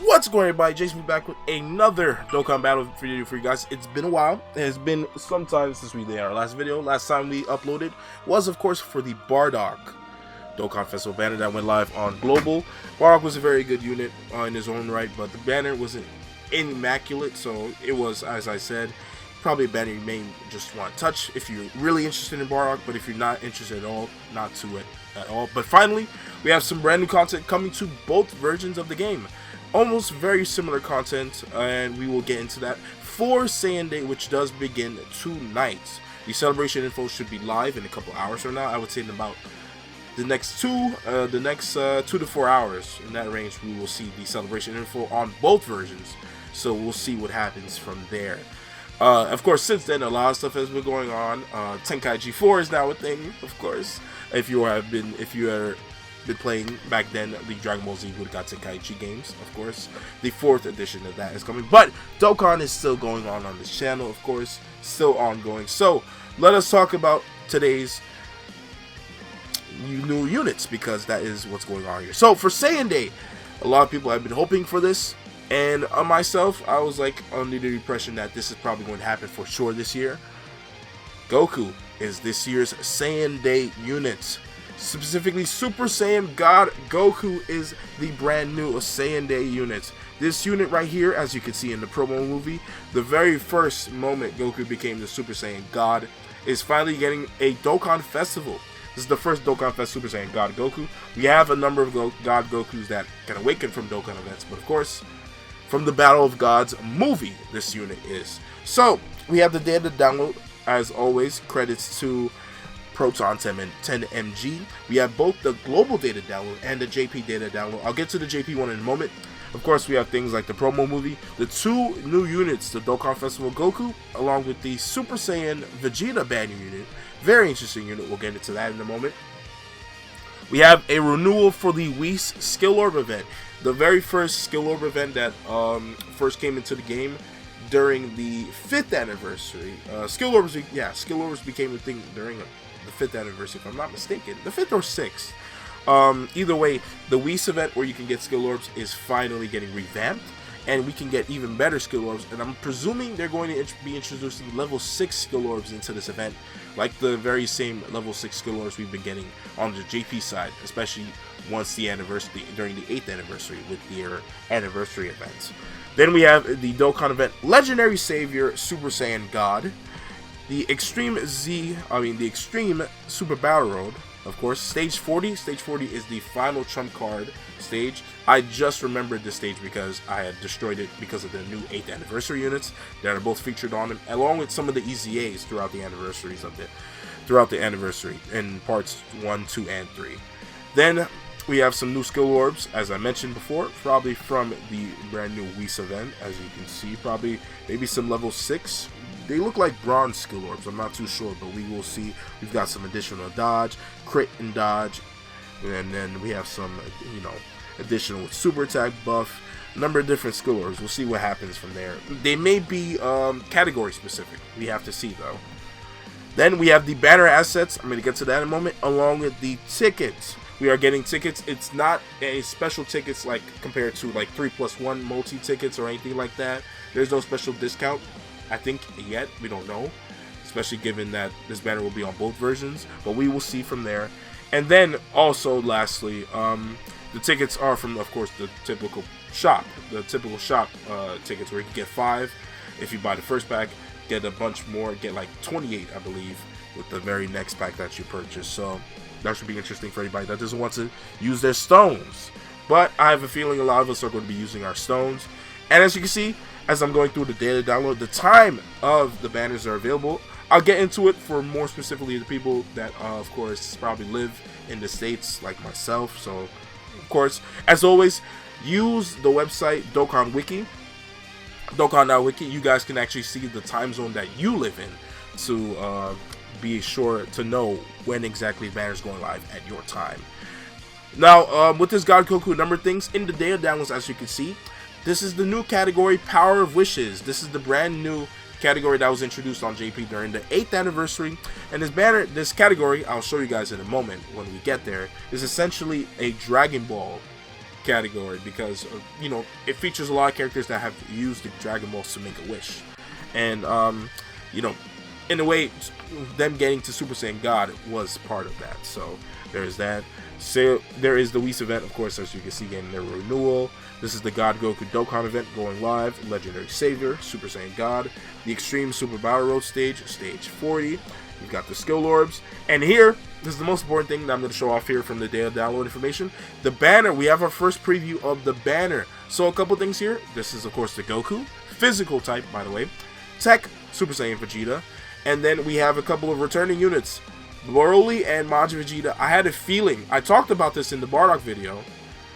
What's going on, everybody? Jason back with another Dokkan battle video for you guys. It's been a while. It has been some time since we did our last video. Last time we uploaded was, of course, for the Bardock Dokkan Festival banner that went live on Global. Bardock was a very good unit in his own right, but the banner wasn't immaculate, so it was, as I said, probably a banner you may just want to touch if you're really interested in Bardock, but if you're not interested at all, not to it at all. But finally, we have some brand new content coming to both versions of the game. Almost very similar content, and we will get into that for SAIYAN Day, which does begin tonight. The celebration info should be live in a couple hours from now. I would say in about the next 2 to 4 hours. In that range, we will see the celebration info on both versions. So we'll see what happens from there. Of course, since then, a lot of stuff has been going on. Tenkaichi 4 is now a thing, of course. If you are been playing back then, the Dragon Ball Z would have got Tenkaichi games, of course. The 4th edition of that is coming, but Dokkan is still going on this channel, of course, still ongoing. So let us talk about today's new units, because that is what's going on here. So for SAIYAN Day, a lot of people have been hoping for this, and myself, I was like under the impression that this is probably going to happen for sure this year. Goku is this year's SAIYAN Day unit. Specifically, Super Saiyan God Goku is the brand new SAIYAN Day unit. This unit right here, as you can see in the promo movie, the very first moment Goku became the Super Saiyan God, is finally getting a Dokkan Festival. This is the first Dokkan Fest Super Saiyan God Goku. We have a number of God Gokus that can awaken from Dokkan events, but of course, from the Battle of Gods movie, this unit is. So, we have the data download, as always, credits to Proton 10MG. We have both the global data download and the JP data download. I'll get to the JP one in a moment. Of course, we have things like the promo movie, the 2 new units, the Dokkan Festival Goku, along with the Super Saiyan Vegeta banner unit. Very interesting unit. We'll get into that in a moment. We have a renewal for the Whis Skill Orb event. The very first Skill Orb event that first came into the game during the 5th anniversary. Skill Orbs became a thing during the 5th anniversary, if I'm not mistaken. The 5th or 6th. Either way, the Whis event where you can get Skill Orbs is finally getting revamped, and we can get even better Skill Orbs, and I'm presuming they're going to be introducing level 6 Skill Orbs into this event, like the very same level 6 Skill Orbs we've been getting on the JP side, especially once the anniversary, during the 8th anniversary with their anniversary events. Then we have the Dokkan event Legendary Savior Super Saiyan God, the Extreme Super Battle Road, of course, Stage 40. Stage 40 is the final trump card stage. I just remembered this stage because I had destroyed it because of the new 8th anniversary units that are both featured on it, along with some of the EZAs throughout the anniversaries of throughout the anniversary in parts 1, 2, and 3. Then we have some new skill orbs, as I mentioned before, probably from the brand new Whis event, as you can see, probably maybe some level 6. They look like bronze skill orbs, I'm not too sure, but we will see. We've got some additional dodge, crit and dodge, and then we have some, additional super attack buff, a number of different skill orbs. We'll see what happens from there. They may be category specific, we have to see though. Then we have the banner assets, I'm going to get to that in a moment, along with the tickets. We are getting tickets. It's not a special tickets like compared to like 3+1 multi tickets or anything like that. There's no special discount, I think, yet. We don't know, especially given that this banner will be on both versions, but we will see from there. And then also lastly, the tickets are from, of course, the typical shop tickets, where you can get 5 if you buy the first pack, get a bunch more, get like 28, I believe, with the very next pack that you purchase. So that should be interesting for anybody that doesn't want to use their stones. But I have a feeling a lot of us are going to be using our stones. And as you can see, as I'm going through the data download, the time of the banners are available. I'll get into it for more specifically the people that, of course, probably live in the States like myself. So, of course, as always, use the website Dokkan Wiki. Dokkan.wiki, you guys can actually see the time zone that you live in to be sure to know when exactly the banner is going live at your time. Now, with this God Goku number things in the data downloads, as you can see, this is the new category, Power of Wishes. This is the brand new category that was introduced on JP during the 8th anniversary. And this category, I'll show you guys in a moment when we get there, is essentially a Dragon Ball category because you know, it features a lot of characters that have used the Dragon Balls to make a wish, and you know, in a way, them getting to Super Saiyan God was part of that. So there's that. So there is the Whis event, of course, as you can see, getting their renewal. This is the God Goku Dokkan event going live. Legendary Savior, Super Saiyan God, the Extreme Super Battle Road stage, stage 40. You've got the skill orbs, and here, this is the most important thing that I'm going to show off here from the day of download information. The banner. We have our first preview of the banner. So a couple things here. This is, of course, the Goku, physical type, by the way. Tech, Super Saiyan Vegeta. And then we have a couple of returning units, Broly and Majin Vegeta. I had a feeling, I talked about this in the Bardock video,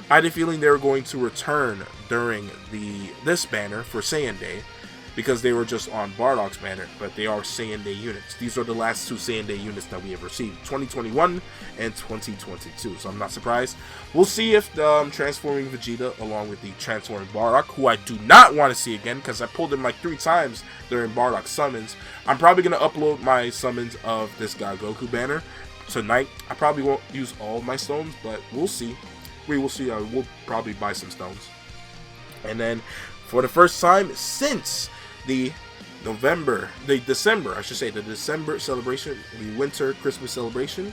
I had a feeling they were going to return during this banner for Saiyan Day, because they were just on Bardock's banner, but they are Saiyan Day units. These are the last 2 Saiyan Day units that we have received, 2021 and 2022, so I'm not surprised. We'll see if the transforming Vegeta, along with the transforming Bardock, who I do not want to see again, because I pulled him like 3 times during Bardock summons. I'm probably going to upload my summons of this God Goku banner tonight. I probably won't use all of my stones, but we'll see. We will see. I will probably buy some stones. And then, for the first time since the December celebration, the winter Christmas celebration,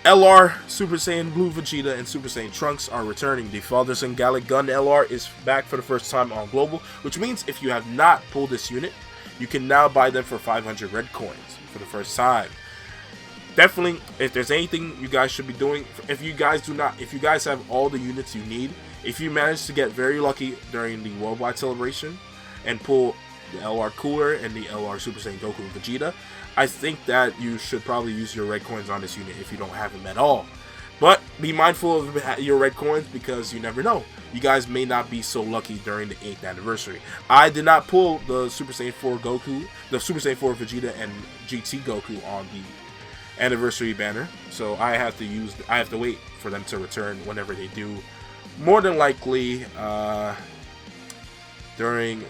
LR, Super Saiyan Blue Vegeta, and Super Saiyan Trunks are returning. The Father Saiyan Gallic Gun LR is back for the first time on Global, which means if you have not pulled this unit, you can now buy them for 500 red coins for the first time. Definitely, if there's anything you guys should be doing, if you guys have all the units you need, if you manage to get very lucky during the worldwide celebration and pull the LR Cooler and the LR Super Saiyan Goku and Vegeta, I think that you should probably use your red coins on this unit if you don't have them at all. But be mindful of your red coins, because you never know. You guys may not be so lucky during the 8th anniversary. I did not pull the Super Saiyan 4 Goku, the Super Saiyan 4 Vegeta and GT Goku on the anniversary banner, so I have to wait for them to return whenever they do. More than likely, not during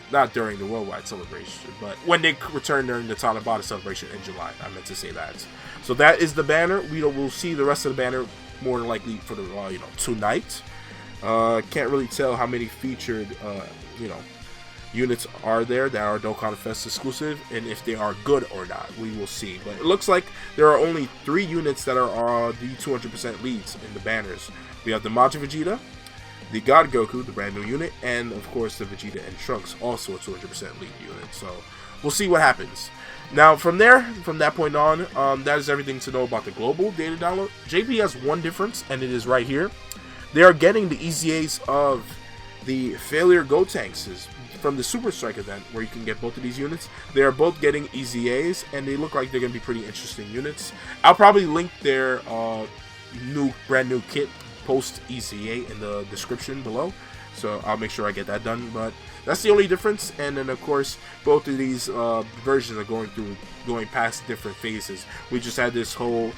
the worldwide celebration, but when they return during the Tanabata celebration in July. I meant to say that. So that is the banner. We'll see the rest of the banner more than likely for the tonight. Can't really tell how many featured units are there that are Dokkan Fest exclusive, and if they are good or not. We will see. But it looks like there are only 3 units that are the 200% leads in the banners. We have the Majin Vegeta, the God Goku, the brand new unit, and of course the Vegeta and Trunks, also a 200% lead unit. So we'll see what happens. Now from that point on, that is everything to know about the global data download. JP has one difference, and it is right here. They are getting the EZAs of the Failure Gotenks from the Super Strike event, where you can get both of these units. They are both getting EZAs, and they look like they're going to be pretty interesting units. I'll probably link their brand new kit post EZA in the description below, so I'll make sure I get that done. But that's the only difference. And then of course both of these versions are going past different phases. We just had this whole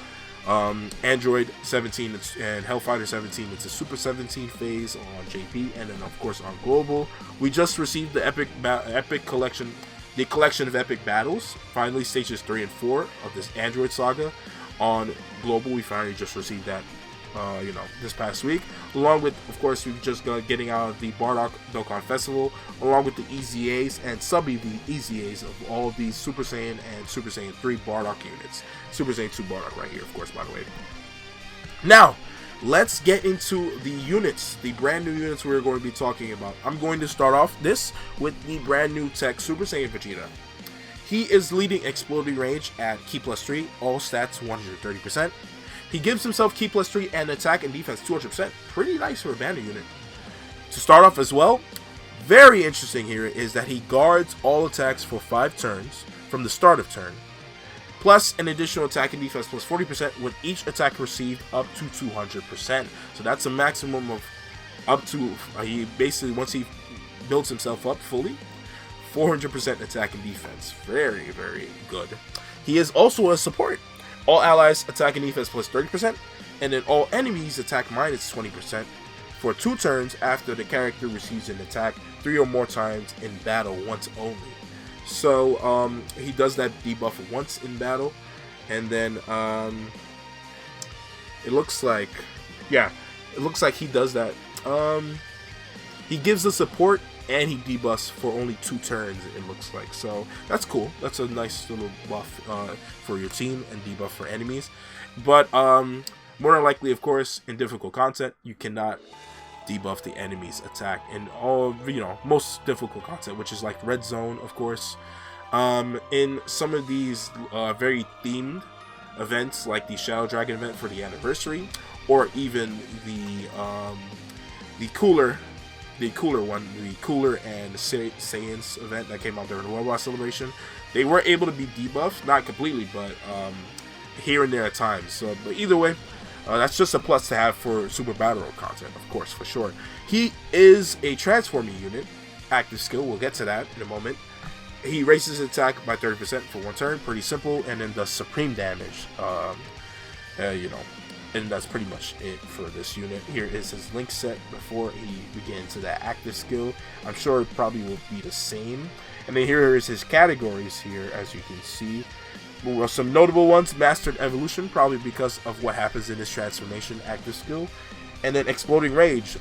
Android 17 and Hellfighter 17. It's a Super 17 phase on JP, and then of course on Global we just received the epic collection, the collection of epic battles. Finally, stages 3 and 4 of this Android saga on Global. We finally just received that this past week, along with, of course, we just got getting out of the Bardock Dokkan Festival, along with the EZAs and sub-EV EZAs of all of these Super Saiyan and Super Saiyan 3 Bardock units. Super Saiyan 2 Bardock right here, of course, by the way. Now, let's get into the units, the brand new units we're going to be talking about. I'm going to start off this with the brand new tech Super Saiyan Vegeta. He is leading exploding range at Ki plus 3, all stats 130%. He gives himself Ki plus 3 and attack and defense 200%. Pretty nice for a banner unit. To start off as well, very interesting here is that he guards all attacks for 5 turns from the start of turn, plus an additional attack and defense plus 40% with each attack received up to 200%. So that's a maximum of up to, he basically, once he builds himself up fully, 400% attack and defense. Very, very good. He is also a support. All allies attack and defense plus 30%, and then all enemies attack minus 20% for 2 turns after the character receives an attack 3 or more times in battle once only. So he does that debuff once in battle, and then it looks like he does that he gives the support and he debuffs for only 2 turns, it looks like. So that's cool. That's a nice little buff for your team and debuff for enemies. But more than likely, of course, in difficult content, you cannot debuff the enemy's attack in all, most difficult content, which is like Red Zone, of course. In some of these very themed events, like the Shadow Dragon event for the anniversary, or even the cooler one, the cooler and SAIYAN event that came out during the World War celebration, they were able to be debuffed, not completely, but here and there at times. So, but either way, that's just a plus to have for Super Battle Road content, of course, for sure. He is a transforming unit, active skill. We'll get to that in a moment. He raises his attack by 30% for 1 turn, pretty simple, and then does supreme damage. And that's pretty much it for this unit. Here is his link set before he begins to that active skill. I'm sure it probably will be the same. And then here is his categories here, as you can see. Well, some notable ones: Mastered Evolution, probably because of what happens in his transformation active skill. And then Exploding Rage.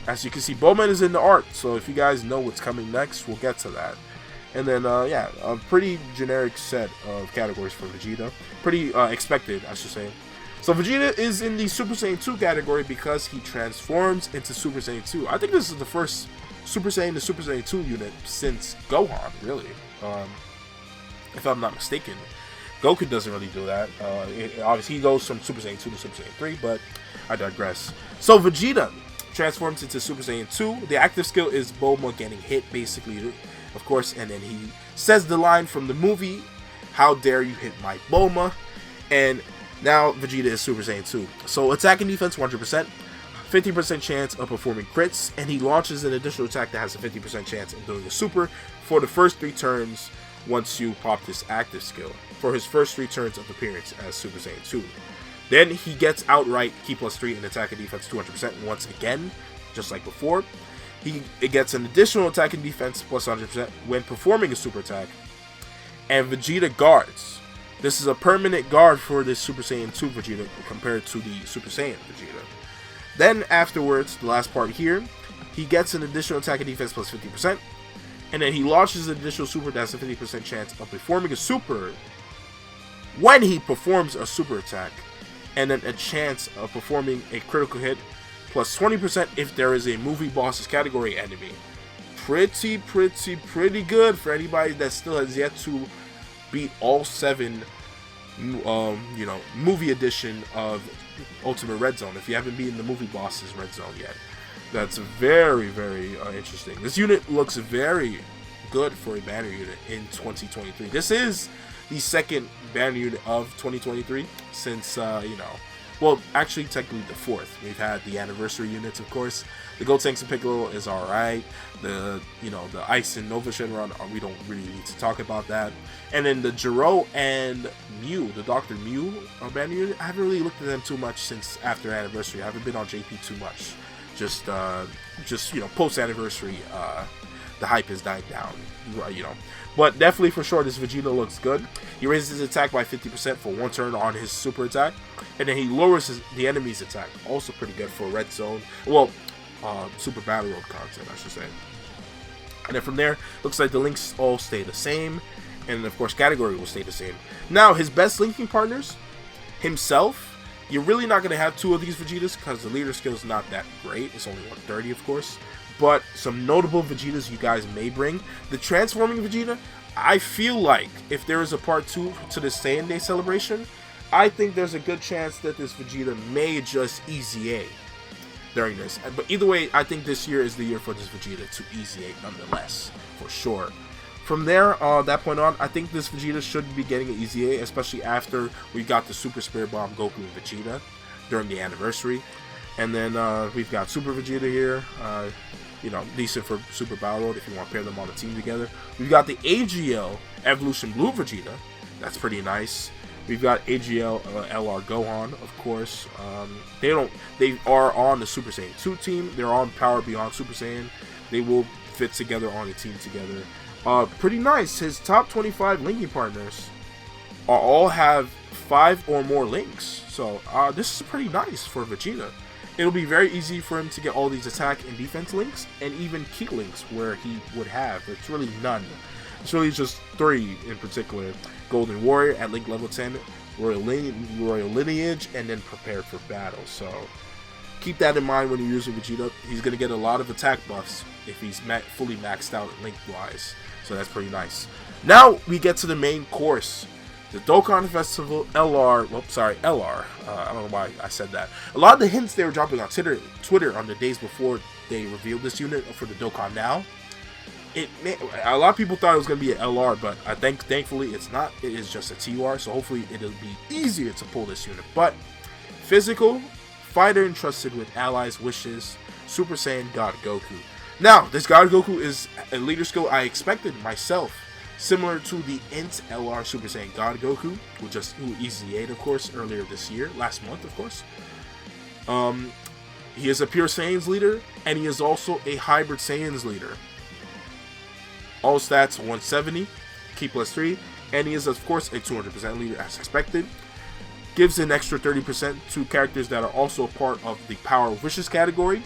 As you can see, Bowman is in the art, so if you guys know what's coming next, we'll get to that. And then, yeah, a pretty generic set of categories for Vegeta. Pretty expected, I should say. So Vegeta is in the Super Saiyan 2 category because he transforms into Super Saiyan 2. I think this is the first Super Saiyan to Super Saiyan 2 unit since Gohan, really. If I'm not mistaken. Goku doesn't really do that. Obviously, he goes from Super Saiyan 2 to Super Saiyan 3, but I digress. So Vegeta transforms into Super Saiyan 2. The active skill is Bulma getting hit, basically, of course, and then he says the line from the movie, "How dare you hit my Bulma?" And now Vegeta is Super Saiyan 2. So attack and defense 100%, 50% chance of performing crits, and he launches an additional attack that has a 50% chance of doing a super for the first 3 turns once you pop this active skill, for his first 3 turns of appearance as Super Saiyan 2. Then he gets outright Ki +3 in attack and defense 200% once again, just like before. It gets an additional attack and defense plus 100% when performing a super attack. And Vegeta guards. This is a permanent guard for this Super Saiyan 2 Vegeta compared to the Super Saiyan Vegeta. Then afterwards, the last part here, he gets an additional attack and defense plus 50%. And then he launches an additional super that has a 50% chance of performing a super when he performs a super attack. And then a chance of performing a critical hit plus 20% if there is a movie bosses category enemy. Pretty good for anybody that still has yet to beat all 7 movie edition of Ultimate Red Zone. If you haven't beaten the movie bosses Red Zone yet, that's very interesting. This unit looks very good for a banner unit in 2023. This is the second banner unit of 2023 since well, actually, technically the 4th. We've had the anniversary units, of course. The Gotenks and Piccolo is alright. The Ice and Nova Shenron, we don't really need to talk about that. And then the Jiro and Mew, the Dr. Mew banner unit, I haven't really looked at them too much since after anniversary. I haven't been on JP too much. Just post anniversary, the hype has died down, But definitely for sure, this Vegeta looks good. He raises his attack by 50% for 1 turn on his super attack, and then he lowers the enemy's attack. Also pretty good for Red Zone. Well, Super Battle Road content, I should say. And then from there, looks like the links all stay the same, and of course, category will stay the same. Now, his best linking partners, himself. You're really not going to have 2 of these Vegetas because the leader skill is not that great. It's only 130, of course. But some notable Vegetas you guys may bring. The Transforming Vegeta, I feel like if there is a part 2 to the Saiyan Day celebration, I think there's a good chance that this Vegeta may just Easy A during this. But either way, I think this year is the year for this Vegeta to Easy A nonetheless, for sure. From there, that point on, I think this Vegeta should be getting an Easy A, especially after we got the Super Spirit Bomb Goku and Vegeta during the anniversary. And then we've got Super Vegeta here, decent for Super Battle Road if you want to pair them on a team together. We've got the AGL Evolution Blue Vegeta, that's pretty nice. We've got AGL LR Gohan, of course. They are on the Super Saiyan 2 team. They're on Power Beyond Super Saiyan. They will fit together on a team together. Pretty nice. His top 25 linking partners all have 5 or more links. So this is pretty nice for Vegeta. It'll be very easy for him to get all these attack and defense links, and even key links where he would have. It's really none. It's really just 3 in particular. Golden Warrior at Link level 10, Royal Lineage, and then Prepared for Battle. So keep that in mind when you're using Vegeta. He's going to get a lot of attack buffs if he's fully maxed out Link-wise. So that's pretty nice. Now we get to the main course. The Dokkan Festival LR. I don't know why I said that. A lot of the hints they were dropping on Twitter on the days before they revealed this unit for the Dokkan Now. A lot of people thought it was going to be an LR, but I think thankfully it's not. It is just a TUR, so hopefully it'll be easier to pull this unit. But physical, fighter entrusted with allies' wishes, Super Saiyan God Goku. Now, this God Goku is a leader skill I expected myself, similar to the Int LR Super Saiyan God Goku, which just EZ8, of course, earlier this year, last month, of course. He is a pure Saiyans leader, and he is also a hybrid Saiyans leader. All stats 170, key +3, and he is of course a 200% leader as expected. Gives an extra 30% to characters that are also part of the Power of Wishes category,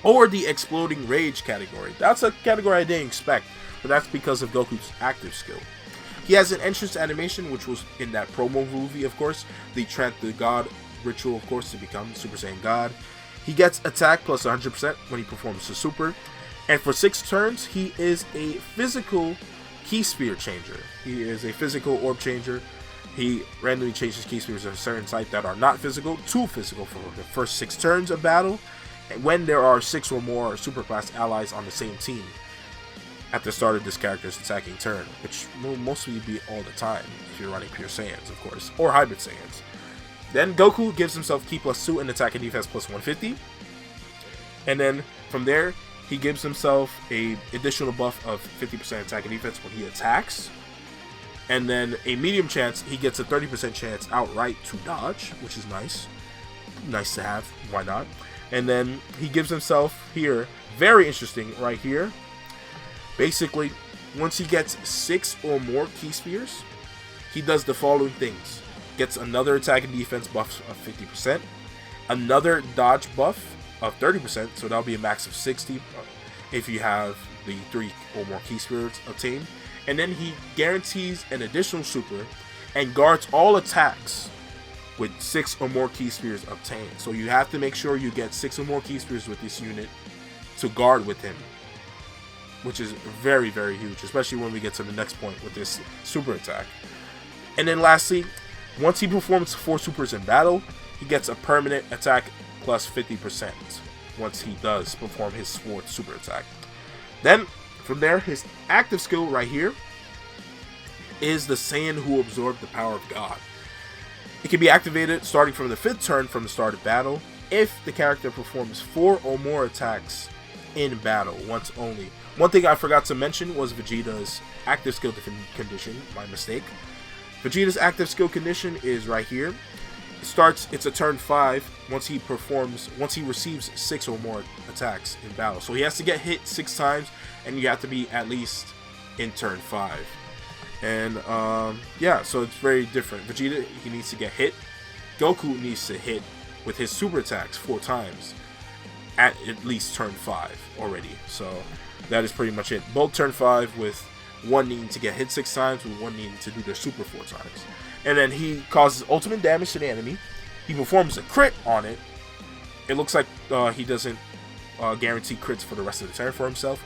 or the Exploding Rage category. That's a category I didn't expect, but that's because of Goku's active skill. He has an entrance animation, which was in that promo movie, of course, the Chant the God ritual, of course, to become Super Saiyan God. He gets attack plus 100% when he performs the Super. And for 6 turns, he is a physical key sphere changer. He is a physical orb changer. He randomly changes key spheres of a certain type that are not physical to physical for the first 6 turns of battle, and when there are 6 or more superclass allies on the same team at the start of this character's attacking turn, which will mostly be all the time if you're running pure Saiyans, of course, or hybrid Saiyans. Then Goku gives himself key +2 and attack and defense +150, and then from there he gives himself a additional buff of 50% attack and defense when he attacks. And then a medium chance, he gets a 30% chance outright to dodge, which is nice. Nice to have, why not? And then he gives himself here, very interesting right here. Basically, once he gets 6 or more key spheres, he does the following things. Gets another attack and defense buff of 50%, another dodge buff of 30%, so that'll be a max of 60 if you have the 3 or more key spheres obtained. And then he guarantees an additional super and guards all attacks with 6 or more key spheres obtained. So you have to make sure you get 6 or more key spheres with this unit to guard with him, which is very, very huge, especially when we get to the next point with this super attack. And then lastly, once he performs 4 supers in battle, he gets a permanent attack plus 50% once he does perform his 4th super attack. Then from there, his active skill right here is the Saiyan who absorbed the power of God. It can be activated starting from the 5th turn from the start of battle if the character performs 4 or more attacks in battle once only. One thing I forgot to mention was Vegeta's active skill condition, my mistake. Vegeta's active skill condition is right here. It's a turn 5 once he receives 6 or more attacks in battle. So he has to get hit 6 times, and you have to be at least in turn 5. And yeah, so it's very different. Vegeta, he needs to get hit. Goku needs to hit with his super attacks 4 times at least turn 5 already. So that is pretty much it. Both turn 5 with one needing to get hit 6 times, with one needing to do their super 4 times. And then he causes ultimate damage to the enemy. He performs a crit on it. It looks like he doesn't guarantee crits for the rest of the turn for himself.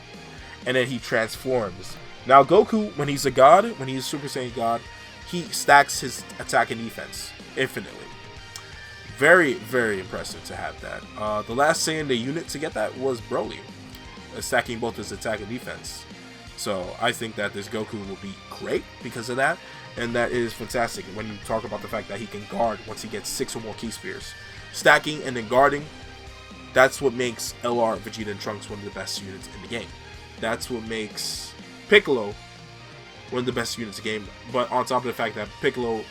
And then he transforms. Now Goku, when he's a god, when he's Super Saiyan God, he stacks his attack and defense infinitely. Very, very impressive to have that. The last Saiyan the unit to get that was Broly, stacking both his attack and defense. So I think that this Goku will be great because of that. And that is fantastic when you talk about the fact that he can guard once he gets 6 or more key spheres. Stacking and then guarding, that's what makes LR, Vegeta, and Trunks one of the best units in the game. That's what makes Piccolo one of the best units in the game. But on top of the fact that Piccolo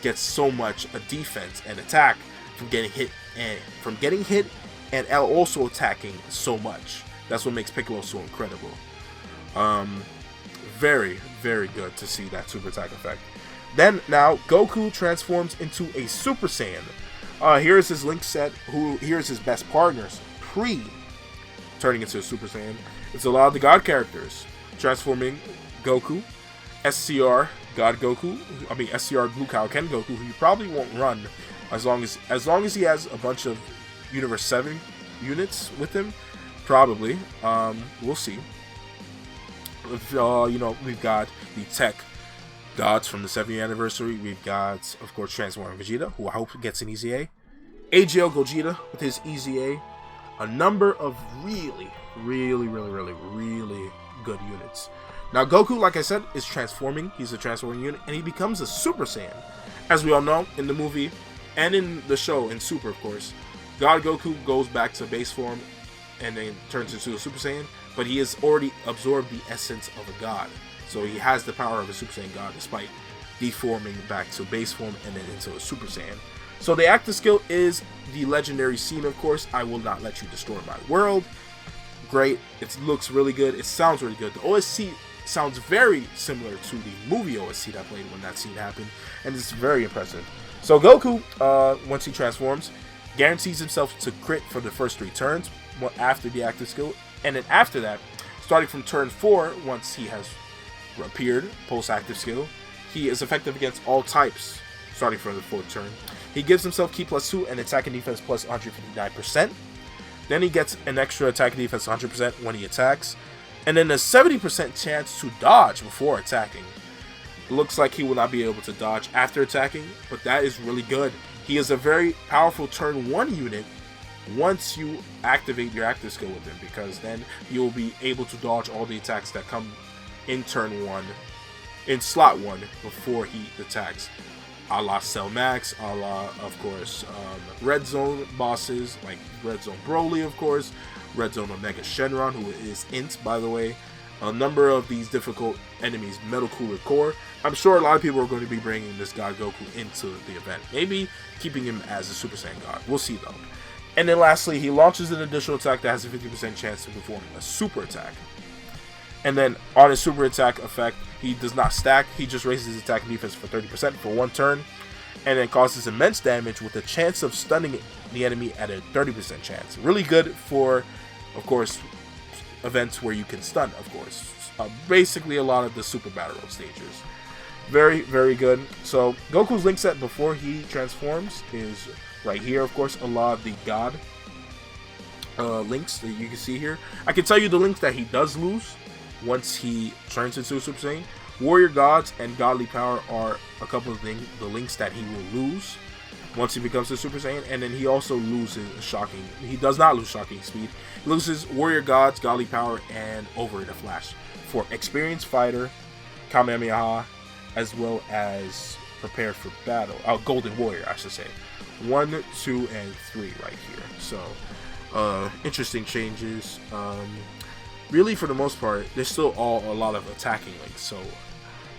gets so much a defense and attack from getting hit and also attacking so much. That's what makes Piccolo so incredible. Very, very good to see that super attack effect. Then now Goku transforms into a Super Saiyan. Here is his link set. Here's his best partners turning into a Super Saiyan. It's a lot of the God characters transforming Goku, SCR God Goku. I mean SCR Blue Kaioken Goku, who you probably won't run as long as he has a bunch of Universe 7 units with him. Probably. We'll see. You know, we've got the tech gods from the 7th anniversary. We've got, of course, Transforming Vegeta, who I hope gets an Easy A. AGL Gogeta with his Easy A. A number of really good units. Now, Goku, like I said, is transforming. He's a transforming unit, and he becomes a Super Saiyan. As we all know, in the movie and in the show, in Super, of course, God Goku goes back to base form and then turns into a Super Saiyan, but he has already absorbed the essence of a god. So he has the power of a Super Saiyan god despite deforming back to base form and then into a Super Saiyan. So the active skill is the legendary scene, of course. I will not let you destroy my world. Great. It looks really good. It sounds really good. The OSC sounds very similar to the movie OSC that I played when that scene happened, and it's very impressive. So Goku, once he transforms, guarantees himself to crit for the first 3 turns after the active skill, and then after that, starting from turn 4, once he has appeared post-active skill, he is effective against all types starting from the 4th turn. He gives himself Ki +2 and attack and defense plus 159%. Then he gets an extra attack and defense 100% when he attacks, and then a 70% chance to dodge before attacking. It looks like he will not be able to dodge after attacking, but that is really good. He is a very powerful turn 1 unit once you activate your active skill with him, because then you'll be able to dodge all the attacks that come in turn 1, in slot 1, before he attacks. A la Cell Max, a la, of course, Red Zone bosses, like Red Zone Broly, of course, Red Zone Omega Shenron, who is Int, by the way. A number of these difficult enemies, Metal Cooler Core. I'm sure a lot of people are going to be bringing this God Goku into the event. Maybe keeping him as a Super Saiyan God. We'll see, though. And then lastly, he launches an additional attack that has a 50% chance to perform a super attack. And then on his super attack effect, he does not stack. He just raises his attack and defense for 30% for 1 turn, and then causes immense damage with a chance of stunning the enemy at a 30% chance. Really good for, of course, events where you can stun, of course. Basically a lot of the Super Battle Road stages. Very, very good. So Goku's link set before he transforms is right here, of course. A lot of the God links that you can see here. I can tell you the links that he does lose once he turns into a Super Saiyan. Warrior Gods and Godly Power are a couple of the links that he will lose once he becomes a Super Saiyan. And then he also loses Shocking. He does not lose Shocking Speed. He loses Warrior Gods, Godly Power, and Over the Flash for Experienced Fighter, Kamehameha, as well as Prepare for Battle. Golden Warrior, I should say. 1, 2, and 3 right here. So, interesting changes. Really, for the most part, there's still a lot of attacking links. So,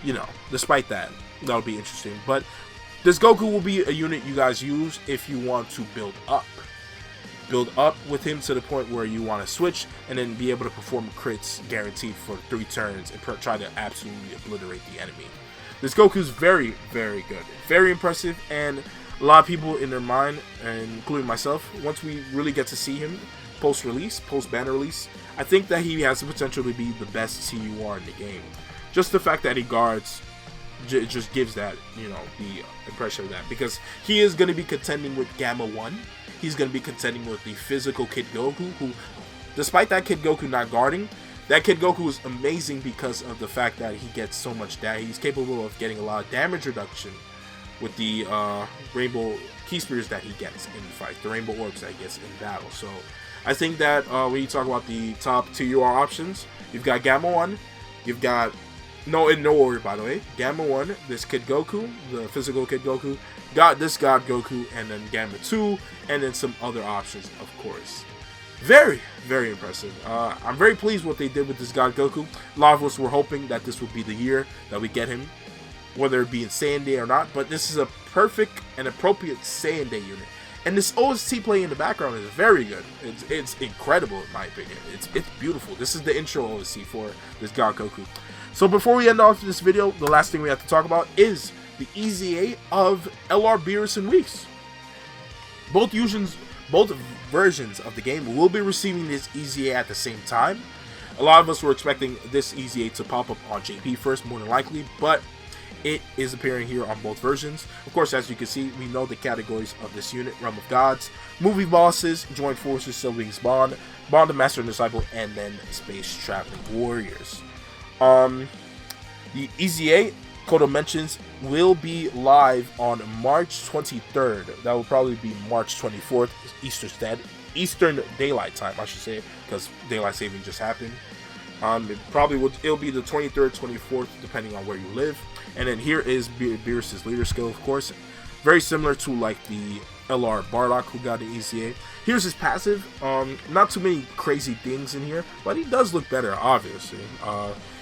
you know, despite that, that'll be interesting. But this Goku will be a unit you guys use if you want to build up. Build up with him to the point where you want to switch and then be able to perform crits guaranteed for 3 turns and try to absolutely obliterate the enemy. This Goku is very, very good. Very impressive, and a lot of people in their mind, and including myself, once we really get to see him post-release, post-banner release, I think that he has the potential to be the best CUR in the game. Just the fact that he guards just gives that, you know, the impression of that, because he is going to be contending with Gamma 1. He's going to be contending with the physical Kid Goku, who, despite that Kid Goku not guarding, that Kid Goku is amazing because of the fact that he gets so much damage. He's capable of getting a lot of damage reduction with the Rainbow Key Spears that he gets in the fight, the Rainbow Orbs that he gets in battle. So I think that when you talk about the top TUR options, you've got Gamma 1, you've got, in no order by the way, Gamma 1, this Kid Goku, the physical Kid Goku, got this God Goku, and then Gamma 2, and then some other options, of course. Very, very impressive. I'm very pleased with what they did with this God Goku. A lot of us were hoping that this would be the year that we get him, whether it be in Saiyan Day or not, but this is a perfect and appropriate Saiyan Day unit. And this OST playing in the background is very good. It's incredible in my opinion. It's beautiful. This is the intro OST for this God Goku. So before we end off this video, the last thing we have to talk about is the Easy A of LR Beerus and Whis. Both versions of the game will be receiving this EZA at the same time. A lot of us were expecting this EZA to pop up on JP first, more than likely, but it is appearing here on both versions. Of course, as you can see, we know the categories of this unit: Realm of Gods, Movie Bosses, Joint Forces, Siblings Bond, Bond of Master and Disciple, and then Space Traveling Warriors. The EZA, Kodo mentions, will be live on March 23rd. That will probably be March 24th, Eastern Daylight Time, I should say, because Daylight Saving just happened. It'll be the 23rd, 24th, depending on where you live. And then here is Beerus's leader skill, of course. Very similar to like the LR Bardock who got the EZA. Here's his passive. Not too many crazy things in here, but he does look better, obviously.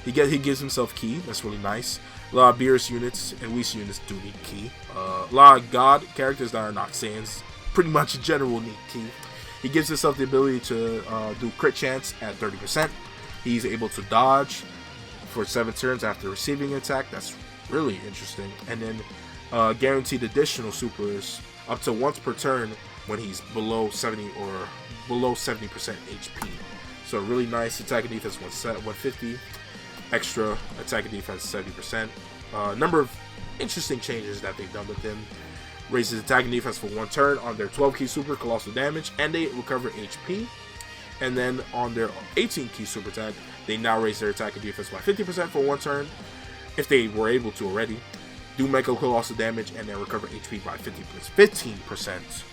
He gives himself Ki. That's really nice. A lot of Beerus units and Whis units do need Ki. A lot of God characters that are not Saiyans, pretty much in general, need Ki. He gives himself the ability to do crit chance at 30%. He's able to dodge for 7 turns after receiving an attack. That's really interesting. And then guaranteed additional supers up to once per turn when he's below 70 or below 70% HP. So really nice. Attack and defense 150. Extra attack and defense 70%. Number of interesting changes that they've done with him. Raises attack and defense for 1 turn on their 12 key super, colossal damage, and they recover HP. And then on their 18 key super attack, they now raise their attack and defense by 50% for 1 turn, if they were able to already. Do Mecha colossal damage and then recover HP by 15%.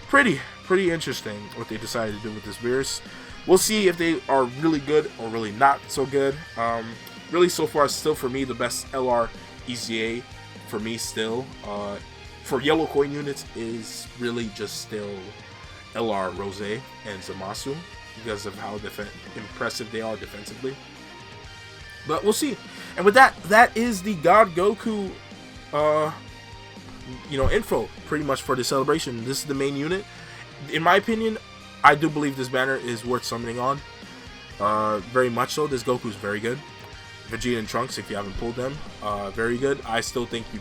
Pretty interesting what they decided to do with this Beerus. We'll see if they are really good or really not so good. Really, so far, still for me, the best LR EZA for me still. For yellow coin units is really just still LR Rose and Zamasu because of how impressive they are defensively. But we'll see. And with that, that is the God Goku, info pretty much for the celebration. This is the main unit. In my opinion, I do believe this banner is worth summoning on. Very much so. This Goku is very good. Vegeta and Trunks, if you haven't pulled them, very good. I still think you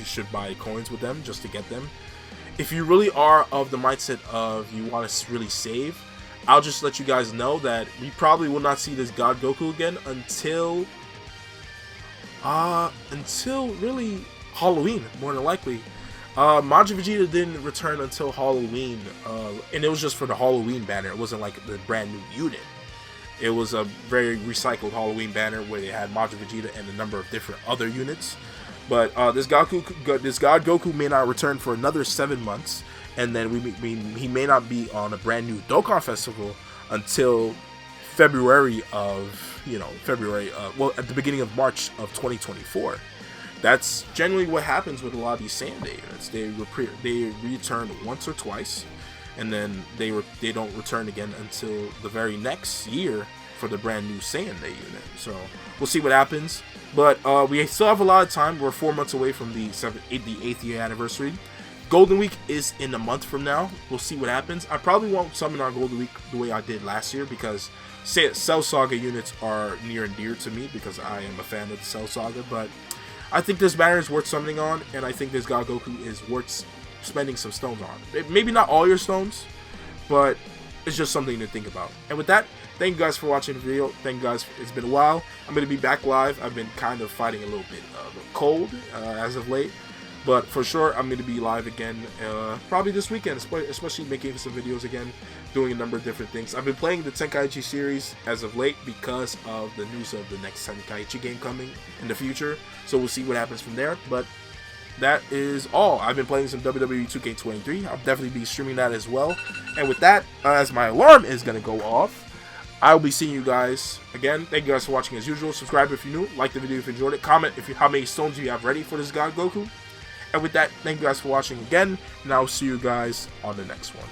should buy coins with them just to get them. If you really are of the mindset of you want to really save, I'll just let you guys know that we probably will not see this God Goku again until really Halloween, more than likely. Majin Vegeta didn't return until Halloween, and it was just for the Halloween banner. It wasn't like the brand new unit. It was a very recycled Halloween banner where they had Majin Vegeta and a number of different other units. But this God Goku may not return for another 7 months, and then he may not be on a brand new Dokkan festival until February, at the beginning of March of 2024. That's generally what happens with a lot of these Saiyan Day units. They return once or twice, and then they don't return again until the very next year for the brand new Saiyan Day unit. So we'll see what happens. But we still have a lot of time. We're 4 months away from the 8th year anniversary. Golden Week is in a month from now. We'll see what happens. I probably won't summon on Golden Week the way I did last year because Cell Saga units are near and dear to me because I am a fan of the Cell Saga. But I think this banner is worth summoning on, and I think this God Goku is worth spending some stones on. Maybe not all your stones, but it's just something to think about. And with that, thank you guys for watching the video. Thank you guys. It's been a while. I'm going to be back live. I've been kind of fighting a little bit of a cold as of late. But for sure, I'm going to be live again probably this weekend, especially making some videos again, doing a number of different things. I've been playing the Tenkaichi series as of late because of the news of the next Tenkaichi game coming in the future. So we'll see what happens from there. But that is all. I've been playing some WWE 2K23. I'll definitely be streaming that as well. And with that, as my alarm is going to go off, I'll be seeing you guys again. Thank you guys for watching as usual. Subscribe if you're new. Like the video if you enjoyed it. Comment how many stones you have ready for this God Goku. And with that, thank you guys for watching again, and I'll see you guys on the next one.